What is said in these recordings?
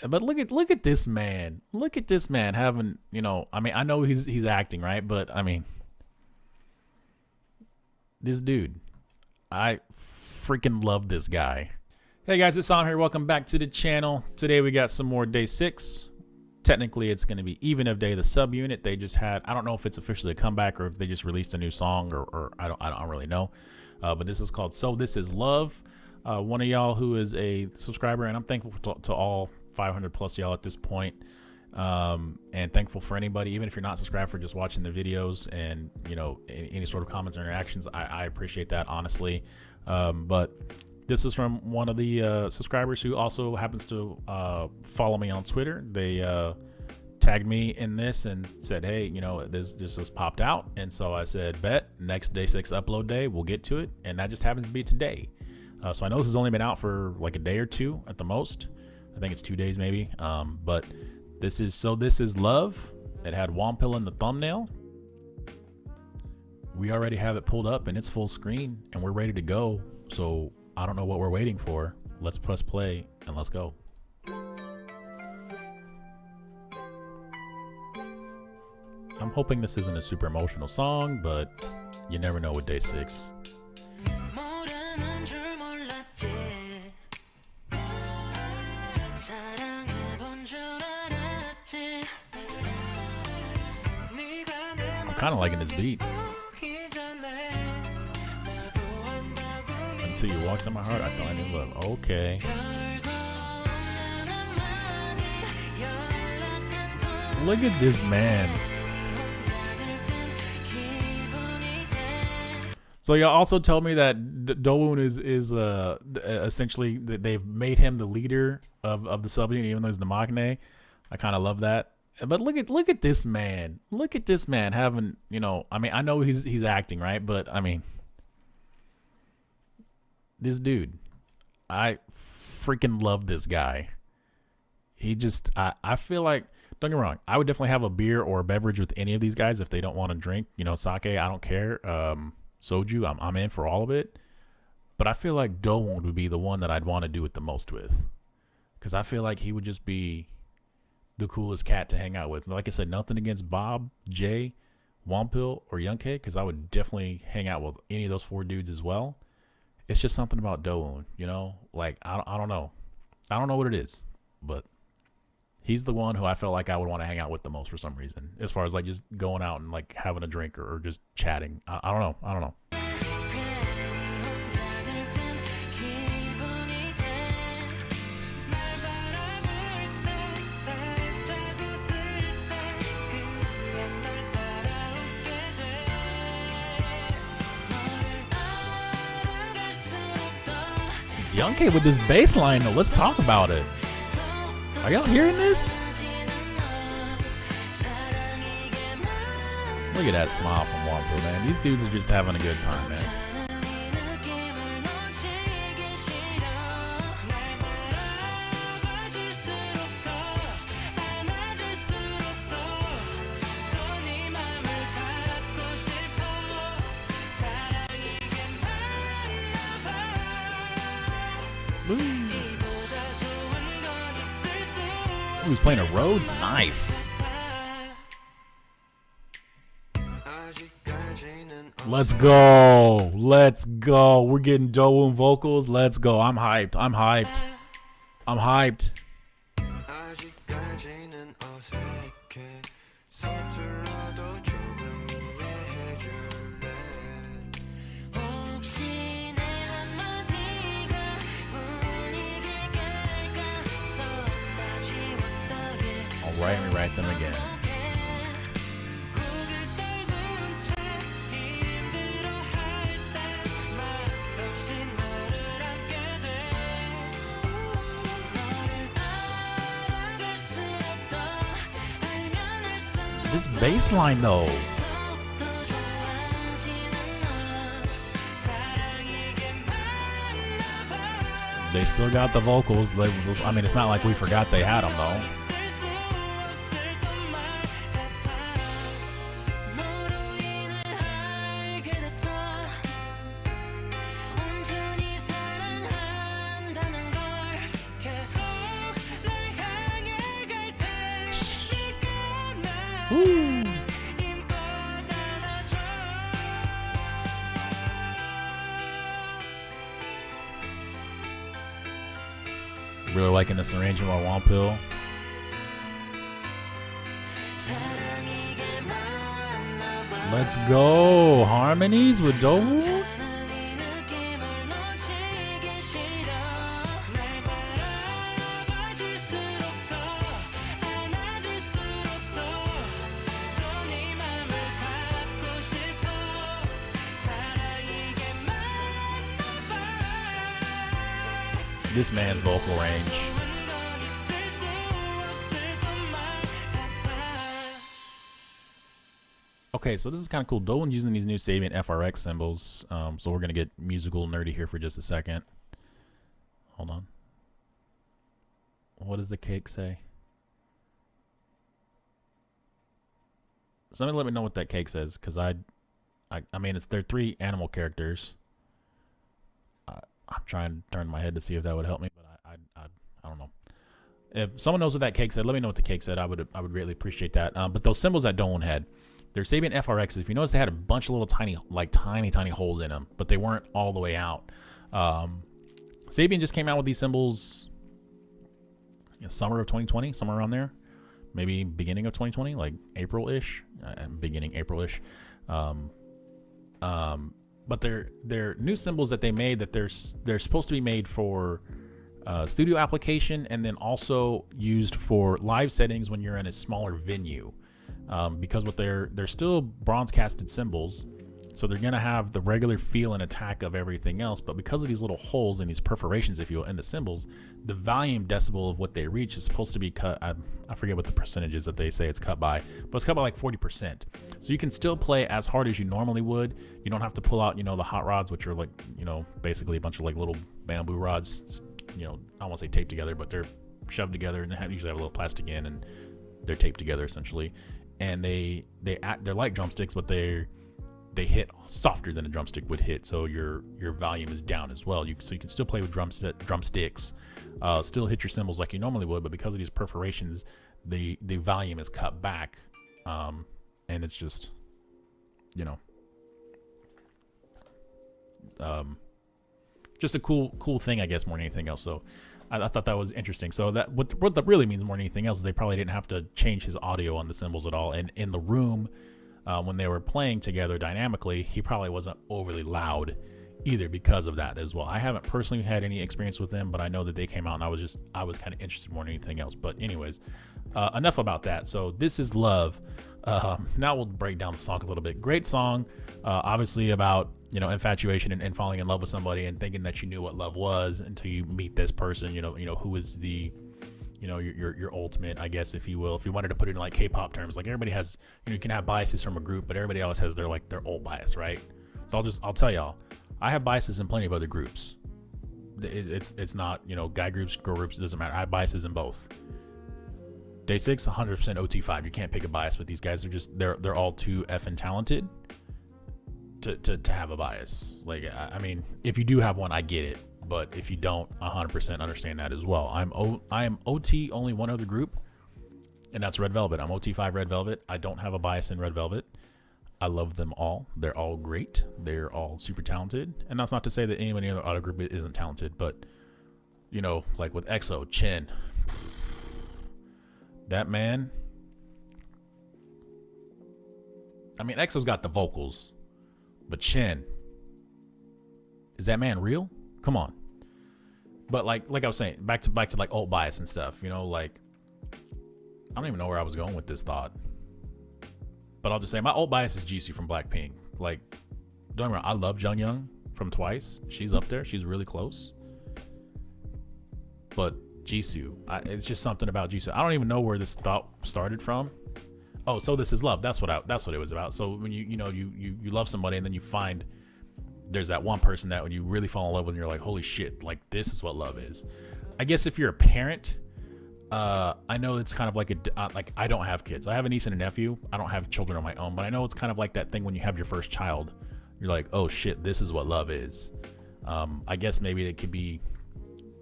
But look at this man. Look at this man having, I mean, I know he's acting, right? But I mean, this dude, I freaking love this guy. Hey guys, it's Sam here. Welcome back to the channel. Today we got some more day 6. Technically, it's going to be Even of Day, the subunit. They just had, I don't know if it's officially a comeback or if they just released a new song or I don't really know. But this is called So This Is Love. One of y'all who is a subscriber, and I'm thankful to all 500 plus y'all at this point. And thankful for anybody, even if you're not subscribed, for just watching the videos and, any sort of comments or interactions. I appreciate that, honestly. But this is from one of the subscribers who also happens to follow me on Twitter. They tagged me in this and said, hey, this just popped out. And so I said, bet, next day 6 upload day, we'll get to it. And that just happens to be today. So I know this has only been out for like a day or two at the most. I think it's 2 days maybe. But this is So This Is Love. It had Wampil in the thumbnail. We already have it pulled up and it's full screen and we're ready to go. So I don't know what we're waiting for. Let's press play and let's go. I'm hoping this isn't a super emotional song, but you never know with day 6. I'm kind of liking this beat. Until you walked in my heart, I thought I knew love. Okay. Look at this man. So y'all also told me that Dowoon is essentially that they've made him the leader of the subunit, even though he's the Maknae. I kind of love that. But look at this man. Look at this man having, I mean, I know he's acting, right? But I mean, this dude, I freaking love this guy. He just, I feel like, don't get me wrong, I would definitely have a beer or a beverage with any of these guys if they don't want to drink, sake, I don't care. Soju, I'm in for all of it. But I feel like Dowoon would be the one that I'd want to do it the most with. Because I feel like he would just be the coolest cat to hang out with. Like I said, nothing against Bob, Jay, Wampil, or Youngke, because I would definitely hang out with any of those 4 dudes as well. It's just something about Dowoon, like I don't know. I don't know what it is, but he's the one who I felt like I would want to hang out with the most for some reason, as far as like just going out and like having a drink or just chatting. I don't know. I don't know. Youngke with this bass line though, let's talk about it. Are y'all hearing this? Look at that smile from Wampil, man. These dudes are just having a good time, man. Ooh, he's playing a Rhodes. Nice. Let's go. Let's go. We're getting Dowoon vocals. Let's go. I'm hyped. I'm hyped. I'm hyped. All right, let me write them again. This bass line though. They still got the vocals. I mean, it's not like we forgot they had them though. Woo. Really liking this arrangement by Wampil. Let's go. Harmonies with Doe. This man's vocal range. Okay, so this is kind of cool. Dolan's using these new Sabian FRX symbols. So we're going to get musical nerdy here for just a second. Hold on. What does the cake say? Somebody let me know what that cake says, because I mean, they're 3 animal characters. I'm trying to turn my head to see if that would help me, but I don't know. If someone knows what that cake said, let me know what the cake said. I would greatly appreciate that. But those symbols that Dolan had, they're Sabian FRXs. If you notice, they had a bunch of little tiny holes in them, but they weren't all the way out. Sabian just came out with these symbols in summer of 2020, somewhere around there, maybe beginning of 2020, like April-ish, beginning April-ish. But they're new symbols that they made that they're supposed to be made for studio application, and then also used for live settings when you're in a smaller venue. Because what they're still bronze casted symbols, so they're gonna have the regular feel and attack of everything else, but because of these little holes and these perforations, if you will, in the symbols, the volume decibel of what they reach is supposed to be cut. I forget what the percentages that they say it's cut by, but it's cut by like 40%. So you can still play as hard as you normally would. You don't have to pull out, the hot rods, which are like, basically a bunch of like little bamboo rods, I don't want to say taped together, but they're shoved together, and they usually have a little plastic in, and they're taped together essentially. And they're like drumsticks, but they hit softer than a drumstick would hit, so your volume is down as well. So you can still play with drumsticks, still hit your cymbals like you normally would, but because of these perforations, the volume is cut back, and it's just, just a cool thing, I guess, more than anything else. So I thought that was interesting. So that what that really means more than anything else is they probably didn't have to change his audio on the cymbals at all, and in the room. When they were playing together dynamically, he probably wasn't overly loud either because of that as well. I haven't personally had any experience with them, but I know that they came out, and I was kind of interested more than anything else. But anyways, enough about that. So this is Love. Now we'll break down the song a little bit. Great song, obviously about infatuation and falling in love with somebody and thinking that you knew what love was until you meet this person. Who is the your ultimate, I guess, if you will. If you wanted to put it in like K-pop terms, like everybody has, you can have biases from a group, but everybody else has their old bias, right? So I'll tell y'all, I have biases in plenty of other groups. It's not, guy groups, girl groups, it doesn't matter. I have biases in both. DAY6, 100% OT5. You can't pick a bias with these guys. They're all too effing talented to have a bias. Like, I mean, if you do have one, I get it. But if you don't, 100% understand that as well. I am OT only one other group, and that's Red Velvet. I'm OT5 Red Velvet. I don't have a bias in Red Velvet. I love them all. They're all great. They're all super talented. And that's not to say that anybody in the other group isn't talented, but, like with EXO, Chen, that man. I mean, EXO's got the vocals, but Chen, is that man real? Come on. But like I was saying, back to like alt bias and stuff, like, I don't even know where I was going with this thought, but I'll just say my alt bias is Jisoo from Blackpink. Like, don't get me wrong, I love Jungyoung from Twice. She's up there. She's really close. But Jisoo, it's just something about Jisoo. I don't even know where this thought started from. Oh, so this is love. That's what it was about. So when you love somebody, and then you find there's that one person that when you really fall in love with, and you're like, holy shit, like, this is what love is. I guess if you're a parent, I know it's kind of like like, I don't have kids. I have a niece and a nephew. I don't have children of my own, but I know it's kind of like that thing when you have your first child. You're like, oh shit, this is what love is. I guess maybe it could be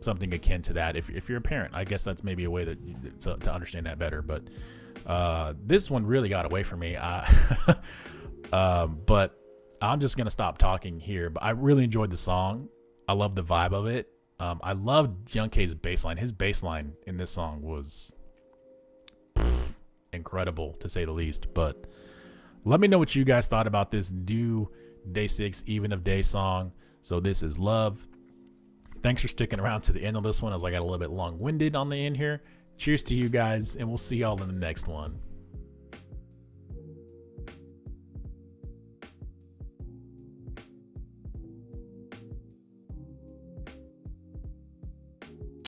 something akin to that. If you're a parent, I guess that's maybe a way to understand that better. But this one really got away from me. But I'm just gonna stop talking here. But I really enjoyed the song. I love the vibe of it. I loved Young K's bass line. His bass line in this song was incredible, to say the least. But let me know what you guys thought about this new Day 6 Even of Day song. So this is Love. Thanks for sticking around to the end of this one, as I got a little bit long-winded on the end here. Cheers to you guys, and we'll see y'all in the next one.